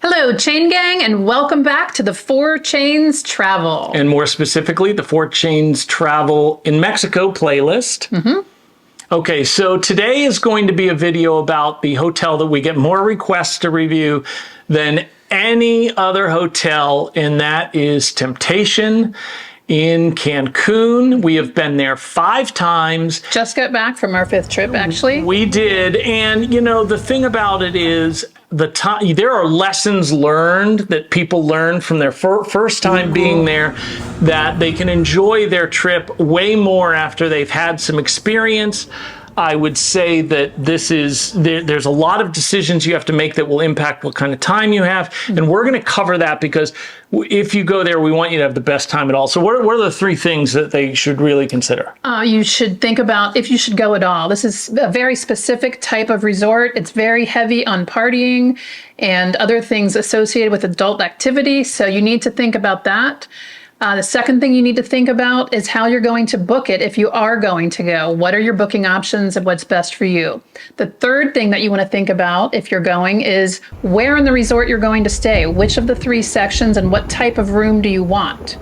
Hello, Chain Gang, and welcome back to the Four Chains Travel. And more specifically, the Four Chains Travel in Mexico playlist. Okay, so today is going to be a video about the hotel that we get more requests to review than any other hotel, and that is Temptation in Cancun. We have been there 5 times. Just got back from our 5th trip, actually. We did, and you know, the thing about it is there are lessons learned that people learn from their first time being there, that they can enjoy their trip way more after they've had some experience. I would say that there's a lot of decisions you have to make that will impact what kind of time you have. And we're going to cover that because if you go there, we want you to have the best time at all. So what are the 3 things that they should really consider? You should think about if you should go at all. This is a very specific type of resort. It's very heavy on partying and other things associated with adult activity. So you need to think about that. The second thing you need to think about is how you're going to book it if you are going to go. What are your booking options and what's best for you? The third thing that you want to think about if you're going is where in the resort you're going to stay. Which of the 3 sections and what type of room do you want?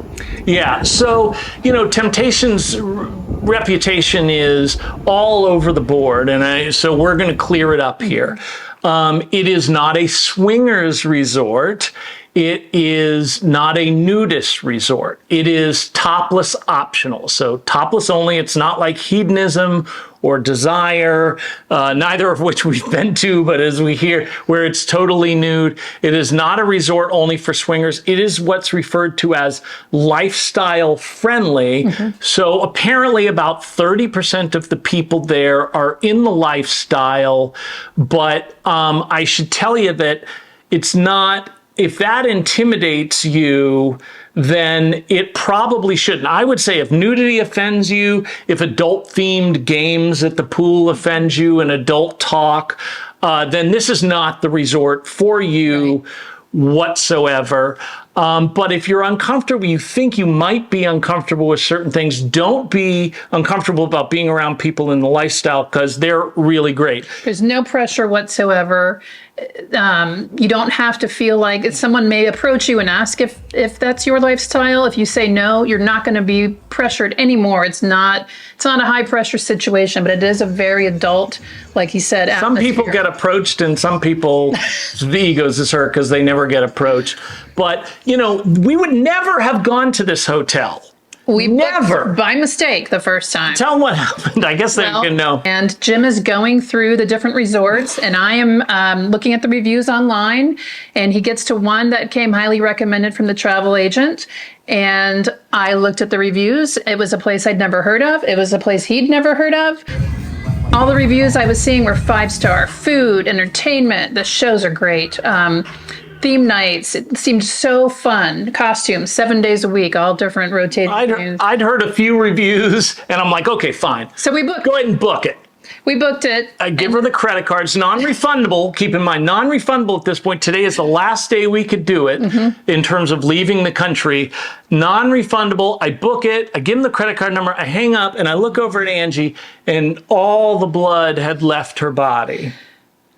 Yeah, so, you know, Temptation's reputation is all over the board, and so we're going to clear it up here. It is not a swingers resort. It is not a nudist resort. It is topless optional. So topless only. It's not like hedonism or desire, neither of which we've been to, but as we hear, where it's totally nude. It is not a resort only for swingers. It is what's referred to as lifestyle friendly. So apparently about 30% of the people there are in the lifestyle, but I should tell you that it's not. If that intimidates you, then it probably shouldn't. I would say if nudity offends you, if adult-themed games at the pool offend you and adult talk, then this is not the resort for you whatsoever. But if you're uncomfortable, you think you might be uncomfortable with certain things, don't be uncomfortable about being around people in the lifestyle because they're really great. There's no pressure whatsoever. You don't have to feel like someone may approach you and ask if that's your lifestyle. If you say no, you're not going to be pressured anymore. It's not a high pressure situation, but it is a very adult, like he said, atmosphere. Some people get approached and some people's egos is hurt because they never get approached. But, you know, we would never have gone to this hotel. We never booked by mistake the first time. Tell them what happened. I guess they can know. And Jim is going through the different resorts, and I am looking at the reviews online, and he gets to one that came highly recommended from the travel agent. And I looked at the reviews. It was a place I'd never heard of. It was a place he'd never heard of. All the reviews I was seeing were 5-star. Food, entertainment, the shows are great. Theme nights, it seemed so fun. Costumes, 7 days a week, all different rotating menus. I'd heard a few reviews, and I'm like, okay, fine. So we booked. Go ahead and book it. We booked it. I give her the credit card. It's non-refundable. Keep in mind, non-refundable at this point. Today is the last day we could do it in terms of leaving the country. Non-refundable. I book it. I give them the credit card number. I hang up, and I look over at Angie, and all the blood had left her body.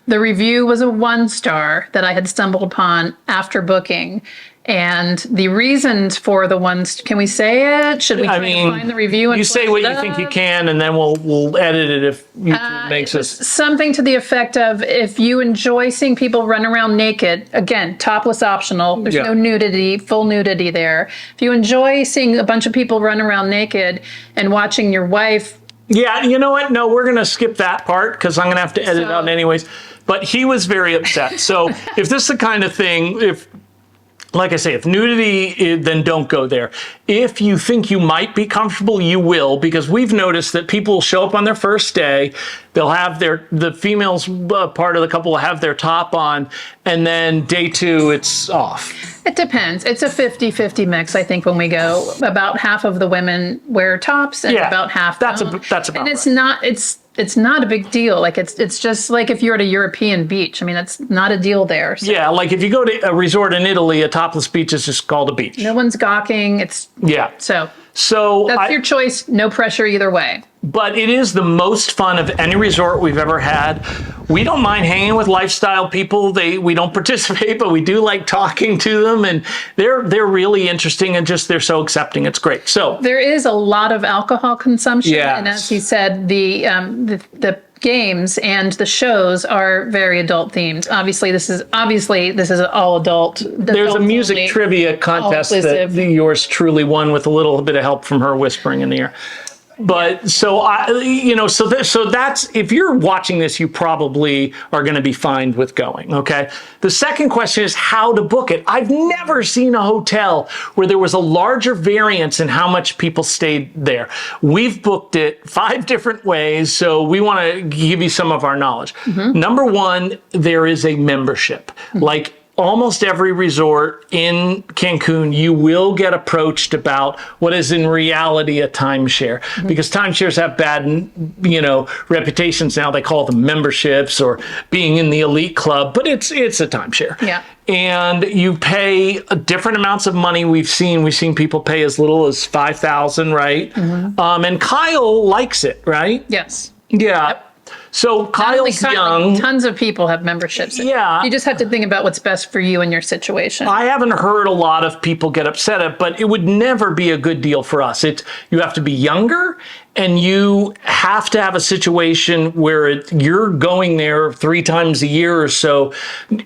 The review was a 1-star that I had stumbled upon after booking. And the reasons for the ones, can we say it? Should we try to find the review? And you say what you think you can, and then we'll edit it if YouTube makes us. Something to the effect of, if you enjoy seeing people run around naked, again, topless optional, there's no nudity, full nudity there. If you enjoy seeing a bunch of people run around naked and watching your wife. Yeah, you know what? No, we're going to skip that part because I'm going to have to edit it out anyways. But he was very upset. So if this is the kind of thing, like I say, if nudity, then don't go there. If you think you might be comfortable, you will, because we've noticed that people will show up on their first day. They'll have the females part of the couple will have their top on, and then day 2, it's off. It depends. It's a 50-50 mix, I think, when we go. About half of the women wear tops, and about half don't. That's about and it's right. not. It's not a big deal. Like it's just like if you're at a European beach. I mean, it's not a deal there. So. Yeah, like if you go to a resort in Italy, a topless beach is just called a beach. No one's gawking. It's yeah. So So That's your choice. No pressure either way. but it is the most fun of any resort we've ever had. We don't mind hanging with lifestyle people. We don't participate, but we do like talking to them, and they're really interesting and just they're so accepting. It's great. So There is a lot of alcohol consumption, Yes. and as he said, the games and the shows are very adult themed. Obviously, this is all adult. there's a music trivia contest that all-inclusive. yours truly won with a little bit of help from her whispering in the ear. But so so that's, if you're watching this, you probably are going to be fine with going. Okay. The second question is how to book it. I've never seen a hotel where there was a larger variance in how much people stayed there. We've booked it 5 different ways, so we want to give you some of our knowledge. Number one, there is a membership. Like almost every resort in Cancun, you will get approached about what is in reality a timeshare, because timeshares have bad, reputations now. They call them memberships or being in the elite club, but it's a timeshare. Yeah. And you pay different amounts of money. We've seen people pay as little as $5,000, right? And Kyle likes it, right? Yes. Yeah. Yep. So Kyle's young. Tons of people have memberships. Yeah. You just have to think about what's best for you and your situation. I haven't heard a lot of people get upset at it, but it would never be a good deal for us. You have to be younger, and you have to have a situation where you're going there 3 times a year or so.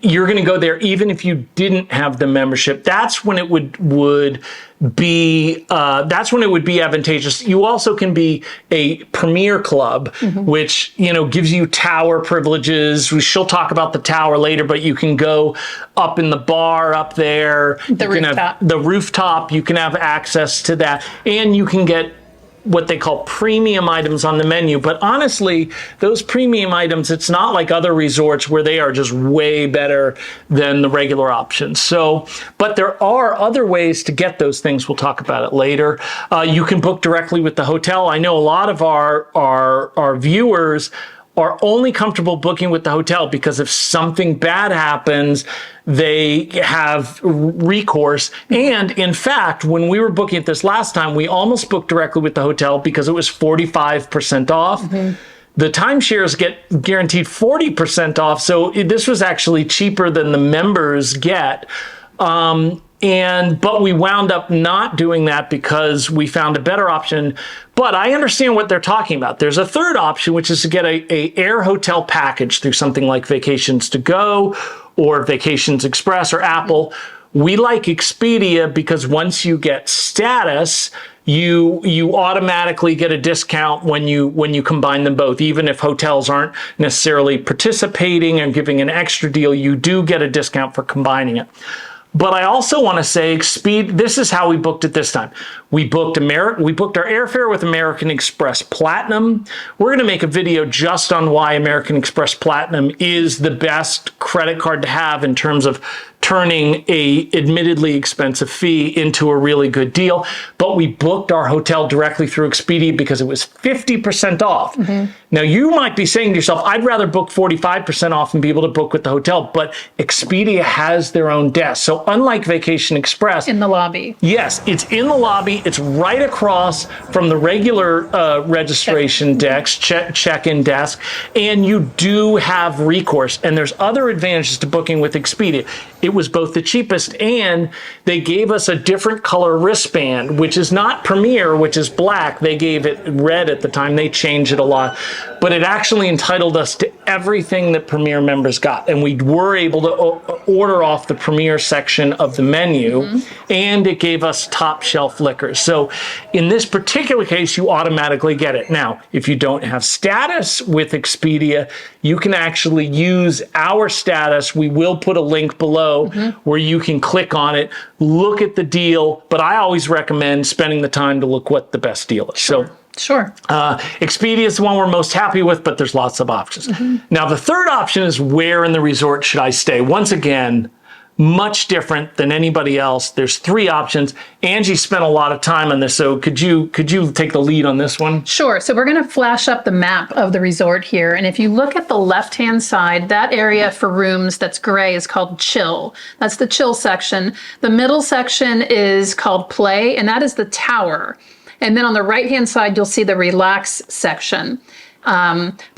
You're going to go there even if you didn't have the membership. That's when it would be advantageous. You also can be a premier club, which gives you tower privileges. She'll talk about the tower later, but you can go up in the bar up there. The rooftop. The rooftop. You can have access to that, and you can get what they call premium items on the menu. But honestly, those premium items, it's not like other resorts where they are just way better than the regular options. So, but there are other ways to get those things. We'll talk about it later. You can book directly with the hotel. I know a lot of our viewers are only comfortable booking with the hotel because if something bad happens, they have recourse. And in fact, when we were booking it this last time, we almost booked directly with the hotel because it was 45% off. The timeshares get guaranteed 40% off. So this was actually cheaper than the members get. But we wound up not doing that because we found a better option. But I understand what they're talking about. There's a third option, which is to get a air hotel package through something like Vacations to Go or Vacations Express or Apple. We like Expedia because once you get status, you automatically get a discount when you combine them both. Even if hotels aren't necessarily participating and giving an extra deal, you do get a discount for combining it. But I also want to say this is how we booked it this time. We booked our airfare with American Express Platinum. We're going to make a video just on why American Express Platinum is the best credit card to have in terms of turning a admittedly expensive fee into a really good deal. But we booked our hotel directly through Expedia because it was 50% off. Now you might be saying to yourself, I'd rather book 45% off and be able to book with the hotel, but Expedia has their own desk. So unlike Vacation Express, in the lobby. Yes, it's in the lobby. It's right across from the regular registration desk, check-in desk, and you do have recourse. And there's other advantages to booking with Expedia. It was both the cheapest, and they gave us a different color wristband, which is not Premier, which is black. They gave it red at the time. They changed it a lot. But it actually entitled us to everything that Premier members got. And we were able to order off the Premier section of the menu, and it gave us top shelf liquors. So in this particular case, you automatically get it. Now, if you don't have status with Expedia, you can actually use our status. We will put a link below where you can click on it, look at the deal. But I always recommend spending the time to look what the best deal is. Sure. Expedia is the one we're most happy with, but there's lots of options. Now, the third option is where in the resort should I stay? Once again, much different than anybody else. There's 3 options. Angie spent a lot of time on this, so could you take the lead on this one? Sure. So we're going to flash up the map of the resort here. And if you look at the left-hand side, that area for rooms that's gray is called chill. That's the chill section. The middle section is called play, and that is the tower. And then on the right-hand side, you'll see the relax section.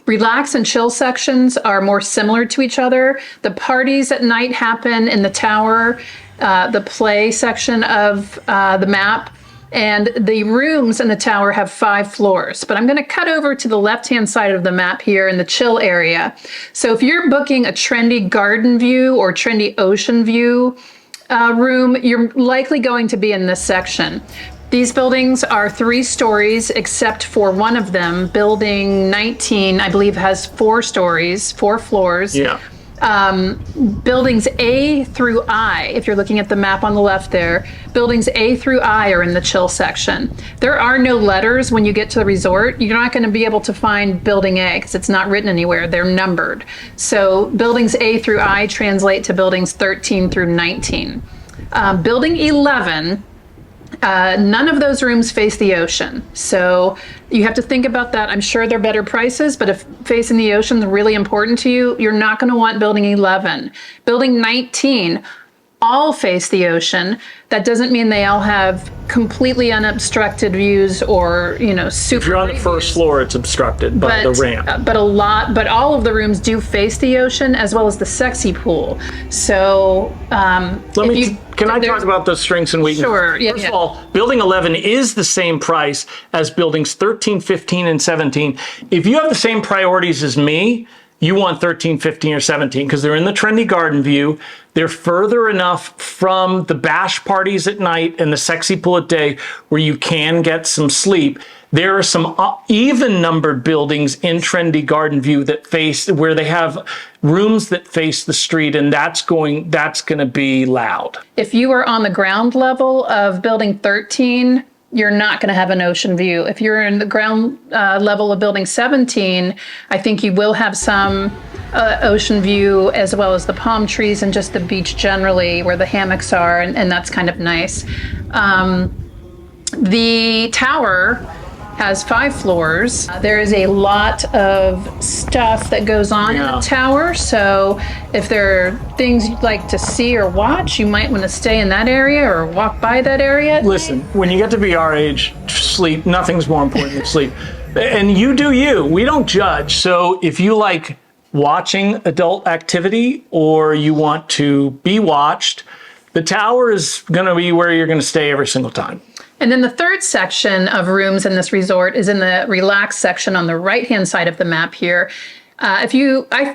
Relax and chill sections are more similar to each other. The parties at night happen in the tower, the play section of the map, and the rooms in the tower have 5 floors. But I'm going to cut over to the left-hand side of the map here in the chill area. So if you're booking a trendy garden view or trendy ocean view room, you're likely going to be in this section. These buildings are 3 stories, except for one of them, building 19, I believe has 4 stories, 4 floors. Yeah. Buildings A through I, if you're looking at the map on the left there, buildings A through I are in the chill section. There are no letters when you get to the resort. You're not going to be able to find building A because it's not written anywhere. They're numbered. So buildings A through I translate to buildings 13 through 19. Building 11, none of those rooms face the ocean. So you have to think about that. I'm sure they're better prices, but if facing the ocean is really important to you, you're not going to want building 11. Building 19, all face the ocean. That doesn't mean they all have completely unobstructed views or, super. If you're on the first floor, it's obstructed by the ramp. But all of the rooms do face the ocean as well as the sexy pool. So can I talk about the strengths and weaknesses? Sure. Yeah, First of all, building 11 is the same price as buildings 13, 15, and 17. If you have the same priorities as me, you want 13, 15, or 17 because they're in the trendy garden view. They're further enough from the bash parties at night and the sexy pool at day where you can get some sleep. There are some even numbered buildings in trendy garden view where they have rooms that face the street, and that's going to be loud. If you are on the ground level of building 13, you're not going to have an ocean view. If you're in the ground level of building 17, I think you will have some ocean view as well as the palm trees and just the beach generally where the hammocks are, and that's kind of nice. The tower has 5 floors. There is a lot of stuff that goes on in the tower. So if there are things you'd like to see or watch, you might want to stay in that area or walk by that area. Listen, when you get to be our age, sleep, nothing's more important than sleep. And you do you. We don't judge. So if you like watching adult activity or you want to be watched, the tower is going to be where you're going to stay every single time. And then the third section of rooms in this resort is in the relax section on the right-hand side of the map here. I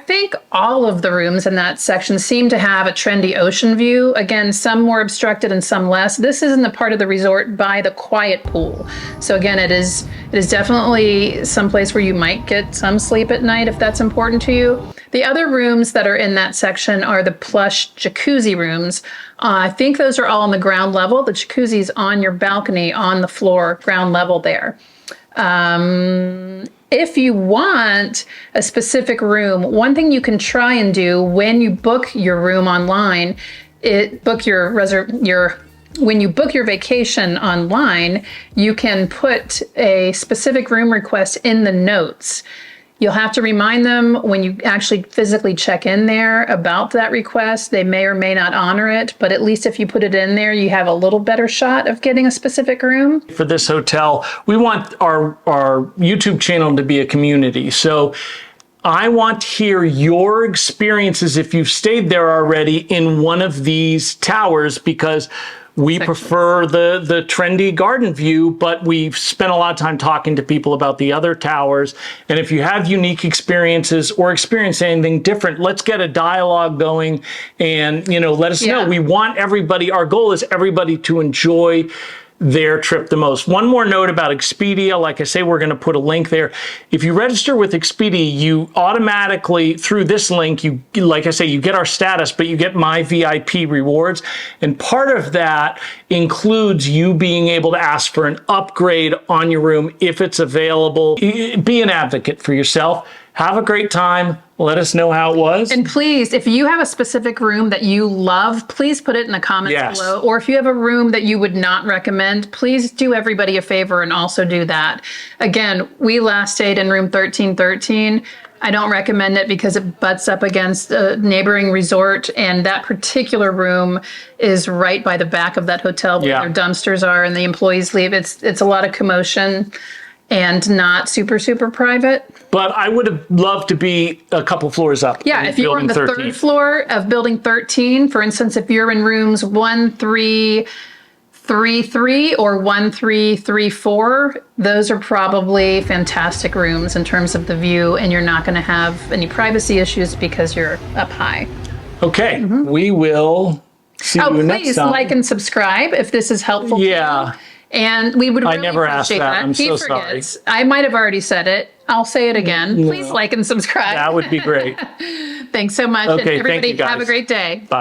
think all of the rooms in that section seem to have a trendy ocean view. Again, some more obstructed and some less. This is in the part of the resort by the quiet pool. So again, it is definitely someplace where you might get some sleep at night if that's important to you. The other rooms that are in that section are the plush jacuzzi rooms. I think those are all on the ground level. The jacuzzi's on your balcony on the floor, ground level there. If you want a specific room, one thing you can try and do when you book your room online, when you book your vacation online, you can put a specific room request in the notes. You'll have to remind them when you actually physically check in there about that request. They may or may not honor it, but at least if you put it in there, you have a little better shot of getting a specific room. For this hotel, we want our YouTube channel to be a community. So I want to hear your experiences if you've stayed there already in one of these towers, because we prefer the trendy garden view, but we've spent a lot of time talking to people about the other towers. And if you have unique experiences or experience anything different, let's get a dialogue going and, let us know. We want everybody, our goal is everybody to enjoy their trip the most. One more note about Expedia. Like I say, we're going to put a link there. If you register with Expedia, you automatically, through this link, you get our status, but you get my VIP rewards. And part of that includes you being able to ask for an upgrade on your room if it's available. Be an advocate for yourself. Have a great time. Let us know how it was. And please, if you have a specific room that you love, please put it in the comments below. Or if you have a room that you would not recommend, please do everybody a favor and also do that. Again, we last stayed in room 1313. I don't recommend it because it butts up against a neighboring resort, and that particular room is right by the back of that hotel where Yeah. their dumpsters are and the employees leave. It's a lot of commotion and not super, super private. But I would have loved to be a couple floors up. Yeah, in if you were on the building 13. third floor of building 13, for instance, if you're in rooms 1333 or 1334, those are probably fantastic rooms in terms of the view, and you're not going to have any privacy issues because you're up high. Okay, we will see you next Please time. like and subscribe if this is helpful to Yeah. you. And we would really never asked appreciate that. I'm He so forgets. I might have already said it. I'll say it again. Please like and subscribe. That would be great. Thanks so much. Okay, and everybody thank you, have a guys. great day. Bye.